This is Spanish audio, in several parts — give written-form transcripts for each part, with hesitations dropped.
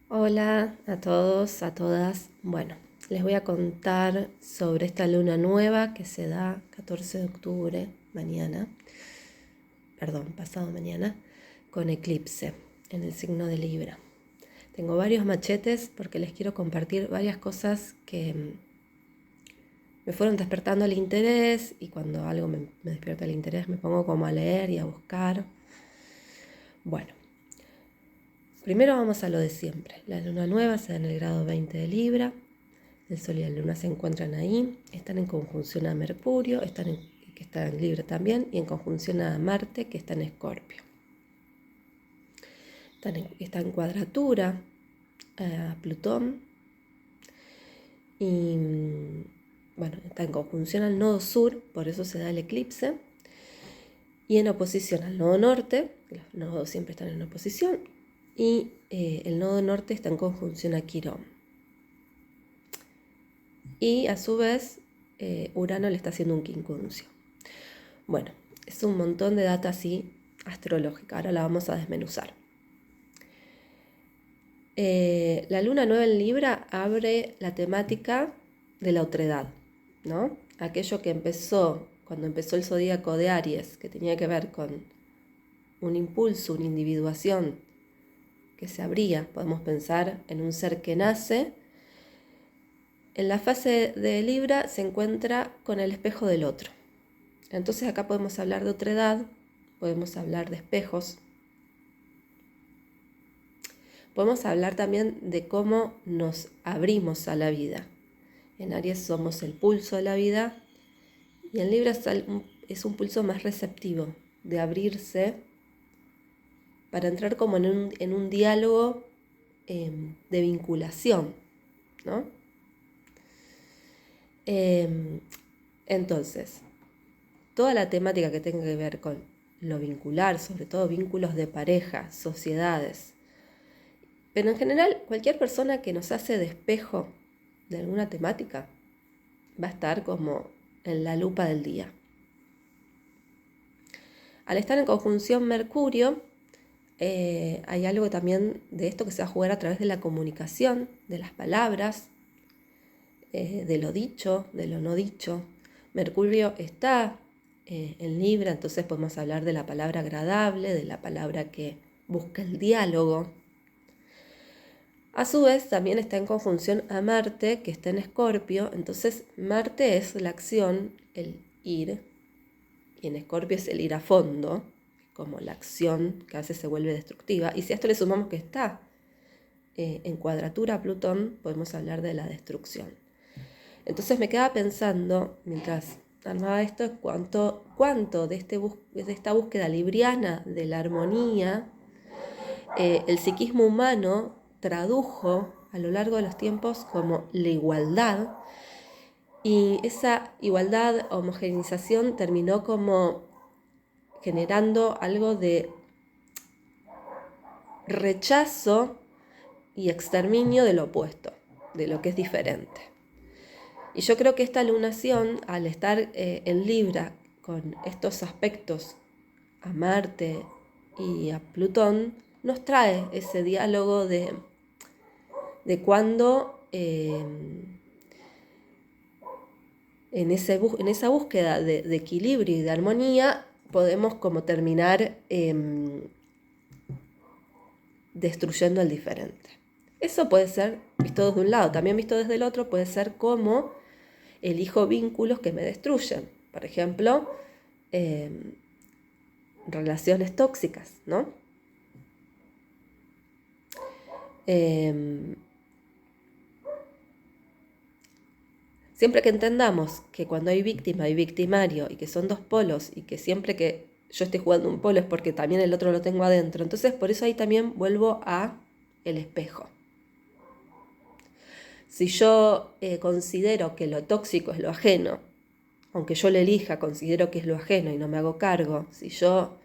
Hola a todos, a todas. Bueno, les voy a contar sobre esta luna nueva que se da 14 de octubre, mañana, perdón, pasado mañana, con eclipse en el signo de Libra. Tengo varios machetes porque les quiero compartir varias cosas que me fueron despertando el interés y cuando algo me despierta el interés me pongo como a leer y a buscar. Bueno, primero vamos a lo de siempre. La luna nueva se da en el grado 20 de Libra. El Sol y la Luna se encuentran ahí, están en conjunción a Mercurio, que está en Libra también, y en conjunción a Marte, que está en Escorpio. Está en cuadratura a Plutón y bueno, está en conjunción al nodo sur, por eso se da el eclipse, y en oposición al nodo norte, los nodos siempre están en oposición, y el nodo norte está en conjunción a Quirón. Y a su vez, Urano le está haciendo un quincuncio. Bueno, es un montón de data así astrológica, ahora la vamos a desmenuzar. La luna nueva en Libra abre la temática de la otredad, ¿no? Aquello que empezó cuando empezó el zodíaco de Aries, que tenía que ver con un impulso, una individuación que se abría, podemos pensar en un ser que nace. En la fase de Libra se encuentra con el espejo del otro. Entonces acá podemos hablar de otredad, podemos hablar de espejos, podemos hablar también de cómo nos abrimos a la vida. En Aries somos el pulso de la vida y en Libra es un pulso más receptivo, de abrirse para entrar como en un diálogo de vinculación, ¿no? Entonces, toda la temática que tenga que ver con lo vincular, sobre todo vínculos de pareja, sociedades, pero en general cualquier persona que nos hace de espejo de alguna temática va a estar como en la lupa del día. Al estar en conjunción Mercurio, hay algo también de esto que se va a jugar a través de la comunicación, de las palabras, de lo dicho, de lo no dicho. Mercurio está en Libra, entonces podemos hablar de la palabra agradable, de la palabra que busca el diálogo. A su vez también está en conjunción a Marte, que está en Escorpio, entonces Marte es la acción, el ir, y en Escorpio es el ir a fondo, como la acción que a veces se vuelve destructiva. Y si a esto le sumamos que está en cuadratura a Plutón, podemos hablar de la destrucción. Entonces me quedaba pensando, mientras armaba esto, cuánto de esta búsqueda libriana de la armonía, el psiquismo humano tradujo a lo largo de los tiempos como la igualdad, y esa igualdad, homogeneización, terminó como generando algo de rechazo y exterminio del opuesto, de lo que es diferente. Y yo creo que esta lunación, al estar en Libra con estos aspectos a Marte y a Plutón, nos trae ese diálogo de cuando en esa búsqueda de equilibrio y de armonía podemos como terminar destruyendo el diferente. Eso puede ser visto desde un lado, también visto desde el otro puede ser como elijo vínculos que me destruyen. Por ejemplo, relaciones tóxicas, ¿no? Siempre que entendamos que cuando hay víctima y victimario y que son dos polos y que siempre que yo esté jugando un polo es porque también el otro lo tengo adentro, entonces por eso ahí también vuelvo a el espejo. Si yo considero que lo tóxico es lo ajeno, aunque yo lo elija, considero que es lo ajeno y no me hago cargo, si yo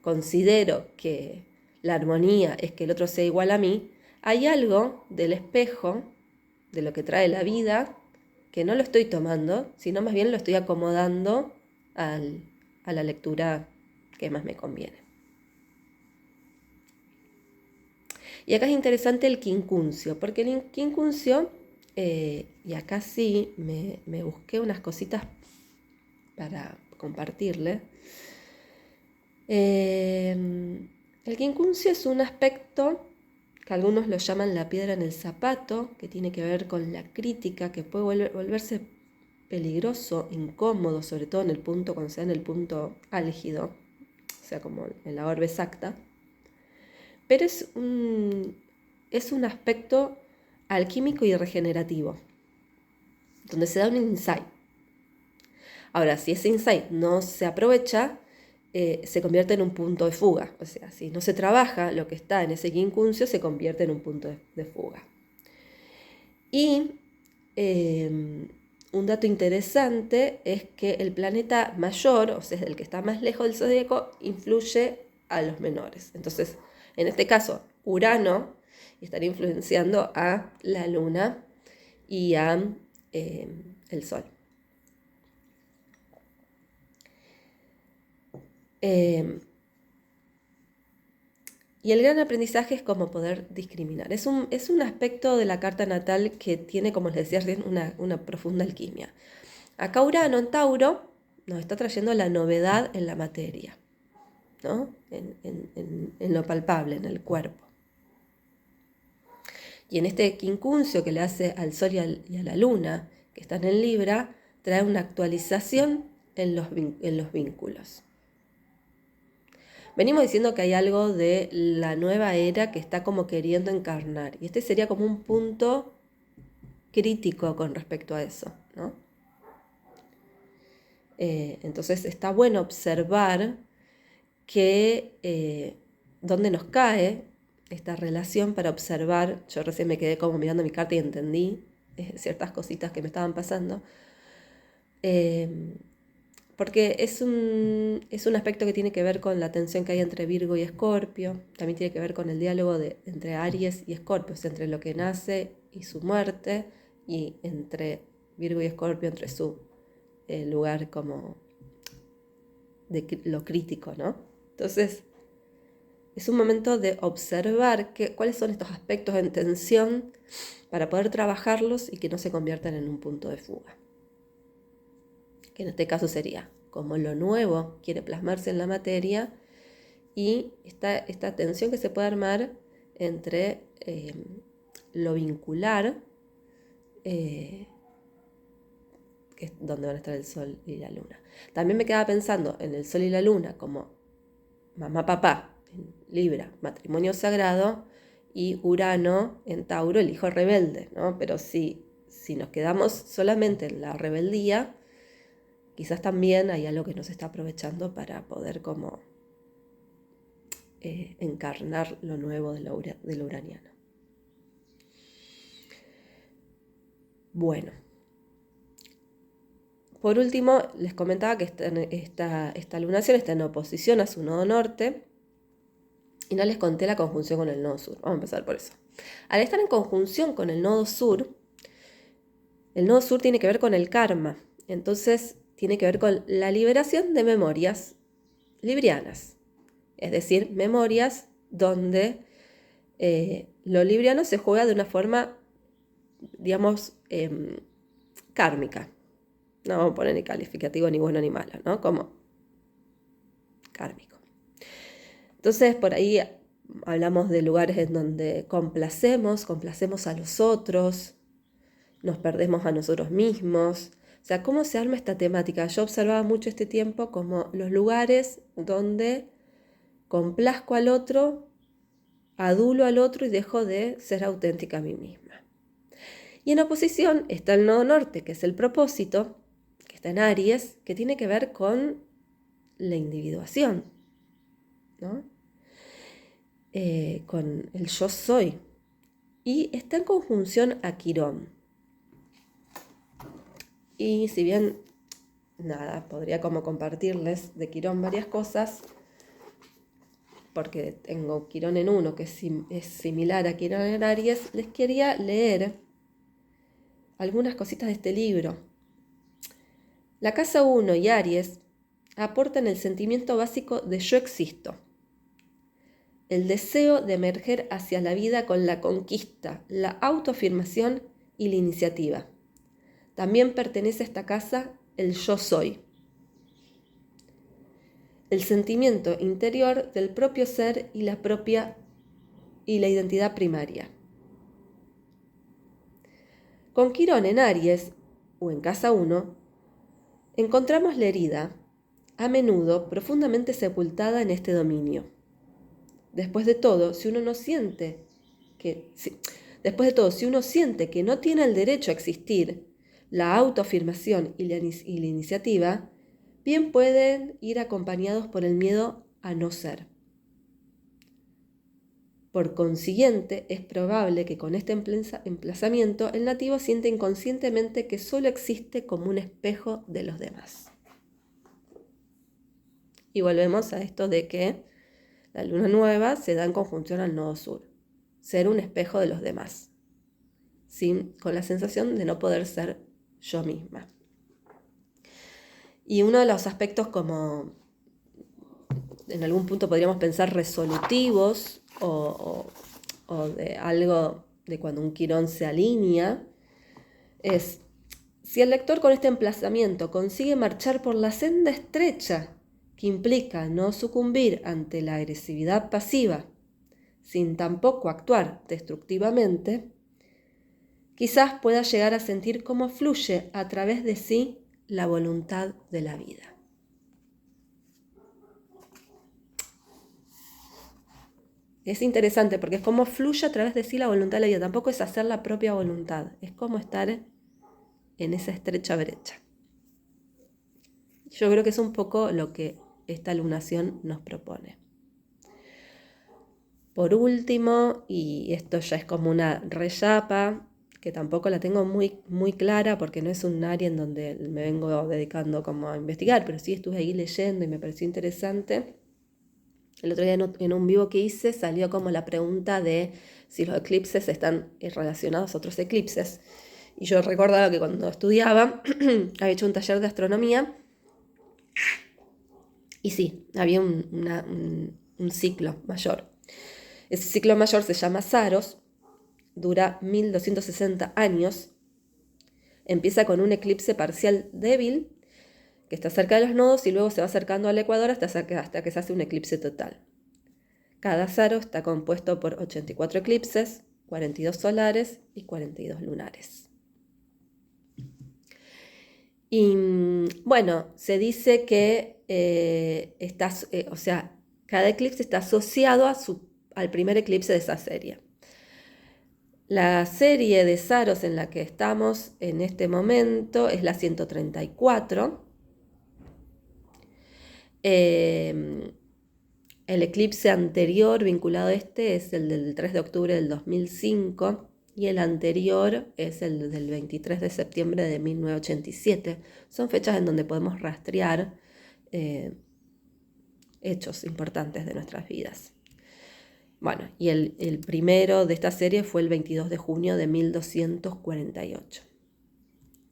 considero que la armonía es que el otro sea igual a mí, hay algo del espejo, de lo que trae la vida, que no lo estoy tomando, sino más bien lo estoy acomodando a la lectura que más me conviene. Y acá es interesante el quincuncio, porque el quincuncio, y acá sí me busqué unas cositas para compartirle. El quincuncio es un aspecto que algunos lo llaman la piedra en el zapato, que tiene que ver con la crítica, que puede volverse peligroso, incómodo, sobre todo cuando se da en el punto álgido, o sea, como en la orbe exacta. Pero es un aspecto alquímico y regenerativo, donde se da un insight. Ahora, si ese insight no se aprovecha, se convierte en un punto de fuga. O sea, si no se trabaja, lo que está en ese quincuncio se convierte en un punto de fuga. Y un dato interesante es que el planeta mayor, o sea, el que está más lejos del zodíaco, influye a los menores. Entonces, en este caso, Urano estaría influenciando a la Luna y a el Sol. Y el gran aprendizaje es cómo poder discriminar. Es un aspecto de la carta natal que tiene, como les decía recién, una profunda alquimia. Acá Urano en Tauro nos está trayendo la novedad en la materia, ¿no? En lo palpable, en el cuerpo. Y en este quincuncio que le hace al Sol y a la Luna, que están en Libra, trae una actualización en los vínculos. Venimos diciendo que hay algo de la nueva era que está como queriendo encarnar. Y este sería como un punto crítico con respecto a eso, ¿no? Entonces está bueno observar dónde nos cae esta relación para observar. Yo recién me quedé como mirando mi carta y entendí ciertas cositas que me estaban pasando. Porque es un aspecto que tiene que ver con la tensión que hay entre Virgo y Escorpio. También tiene que ver con el diálogo entre Aries y Escorpio, o sea, entre lo que nace y su muerte, y entre Virgo y Escorpio, entre su lugar como de lo crítico, ¿no? Entonces, es un momento de observar cuáles son estos aspectos en tensión para poder trabajarlos y que no se conviertan en un punto de fuga. Que en este caso sería como lo nuevo quiere plasmarse en la materia y esta tensión que se puede armar entre lo vincular, que es donde van a estar el Sol y la Luna. También me quedaba pensando en el Sol y la Luna como mamá-papá en Libra, matrimonio sagrado, y Urano en Tauro, el hijo rebelde, ¿no? Pero si nos quedamos solamente en la rebeldía, quizás también hay algo que nos está aprovechando para poder como encarnar lo nuevo de lo uraniano. Bueno, por último, les comentaba que esta lunación está en oposición a su nodo norte y no les conté la conjunción con el nodo sur. Vamos a empezar por eso. Al estar en conjunción con el nodo sur tiene que ver con el karma. Entonces, tiene que ver con la liberación de memorias librianas. Es decir, memorias donde lo libriano se juega de una forma, digamos, kármica. No vamos a poner ni calificativo ni bueno ni malo, ¿no? Como kármico. Entonces, por ahí hablamos de lugares en donde complacemos a los otros, nos perdemos a nosotros mismos. O sea, ¿cómo se arma esta temática? Yo observaba mucho este tiempo como los lugares donde complazco al otro, adulo al otro y dejo de ser auténtica a mí misma. Y en oposición está el nodo norte, que es el propósito, que está en Aries, que tiene que ver con la individuación, ¿no? Con el yo soy. Y está en conjunción a Quirón. Y si bien, podría como compartirles de Quirón varias cosas, porque tengo Quirón en 1, que es similar a Quirón en Aries, les quería leer algunas cositas de este libro. La casa 1 y Aries aportan el sentimiento básico de yo existo. el deseo de emerger hacia la vida con la conquista, la autoafirmación y la iniciativa. También pertenece a esta casa el yo soy, el sentimiento interior del propio ser y la identidad primaria. Con Quirón en Aries, o en casa 1, encontramos la herida, a menudo profundamente sepultada en este dominio. Después de todo, si uno siente que no tiene el derecho a existir, la autoafirmación y la iniciativa, bien pueden ir acompañados por el miedo a no ser. Por consiguiente, es probable que con este emplazamiento el nativo siente inconscientemente que solo existe como un espejo de los demás. Y volvemos a esto de que la luna nueva se da en conjunción al nodo sur. Ser un espejo de los demás, con la sensación de no poder ser yo misma. Y uno de los aspectos como en algún punto podríamos pensar resolutivos o de algo de cuando un Quirón se alinea, es si el lector con este emplazamiento consigue marchar por la senda estrecha que implica no sucumbir ante la agresividad pasiva, sin tampoco actuar destructivamente, quizás pueda llegar a sentir cómo fluye a través de sí la voluntad de la vida. Es interesante porque es como fluye a través de sí la voluntad de la vida. Tampoco es hacer la propia voluntad. Es como estar en esa estrecha brecha. Yo creo que es un poco lo que esta lunación nos propone. Por último, y esto ya es como una reyapa, que tampoco la tengo muy, muy clara porque no es un área en donde me vengo dedicando como a investigar, pero sí estuve ahí leyendo y me pareció interesante. El otro día en un vivo que hice salió como la pregunta de si los eclipses están relacionados a otros eclipses. Y yo recordaba que cuando estudiaba había hecho un taller de astronomía y sí, había un ciclo mayor. Ese ciclo mayor se llama Saros, dura 1260 años, empieza con un eclipse parcial débil que está cerca de los nodos y luego se va acercando al ecuador hasta que se hace un eclipse total. Cada Saros está compuesto por 84 eclipses, 42 solares y 42 lunares. Y bueno, se dice que cada eclipse está asociado al primer eclipse de esa serie. La serie de Saros en la que estamos en este momento es la 134. El eclipse anterior vinculado a este es el del 3 de octubre del 2005 y el anterior es el del 23 de septiembre de 1987. Son fechas en donde podemos rastrear hechos importantes de nuestras vidas. Bueno, y el primero de esta serie fue el 22 de junio de 1248.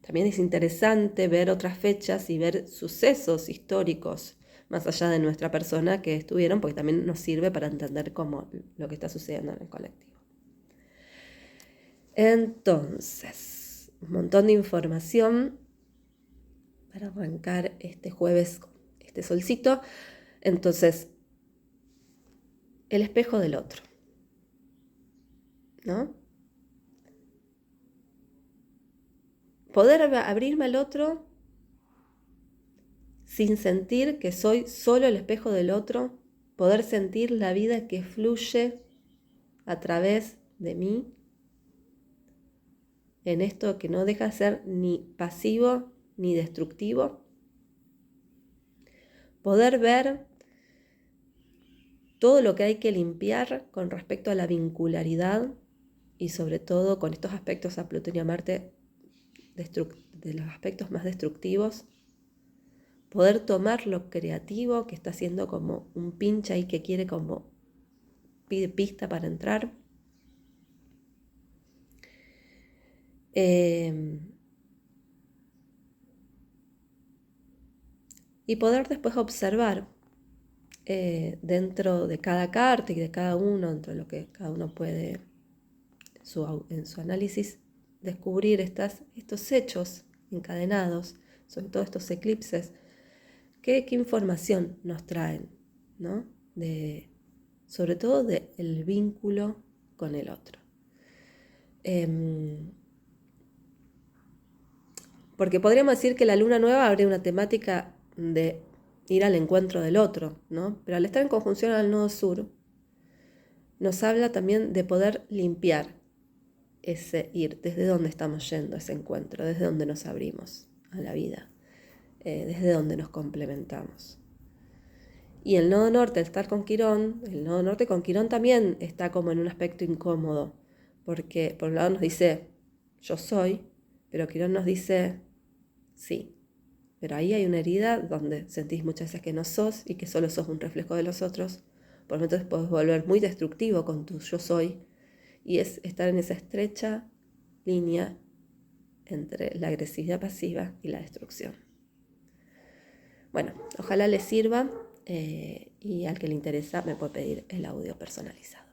También es interesante ver otras fechas y ver sucesos históricos más allá de nuestra persona que estuvieron, porque también nos sirve para entender cómo lo que está sucediendo en el colectivo. Entonces, un montón de información para arrancar este jueves, este solcito. Entonces, el espejo del otro, ¿no? Poder abrirme al otro sin sentir que soy solo el espejo del otro, poder sentir la vida que fluye a través de mí, en esto que no deja de ser ni pasivo ni destructivo. Poder ver todo lo que hay que limpiar con respecto a la vincularidad y sobre todo con estos aspectos a Plutón y a Marte, de los aspectos más destructivos. Poder tomar lo creativo que está haciendo como un pinche ahí que quiere como pide pista para entrar. Y poder después observar dentro de cada carta y de cada uno, dentro de lo que cada uno puede en su análisis, descubrir estos hechos encadenados, sobre todo estos eclipses, qué información nos traen, ¿no? Sobre todo del vínculo con el otro. Porque podríamos decir que la luna nueva abre una temática de ir al encuentro del otro, ¿no? Pero al estar en conjunción al nodo sur, nos habla también de poder limpiar ese ir, desde dónde estamos yendo a ese encuentro, desde dónde nos abrimos a la vida, desde dónde nos complementamos. Y el nodo norte, al estar con Quirón, el nodo norte con Quirón también está como en un aspecto incómodo, porque por un lado nos dice, yo soy, pero Quirón nos dice, sí, pero ahí hay una herida donde sentís muchas veces que no sos y que solo sos un reflejo de los otros. Por lo tanto, podés volver muy destructivo con tu yo soy, y es estar en esa estrecha línea entre la agresividad pasiva y la destrucción. Bueno, ojalá les sirva y al que le interesa me puede pedir el audio personalizado.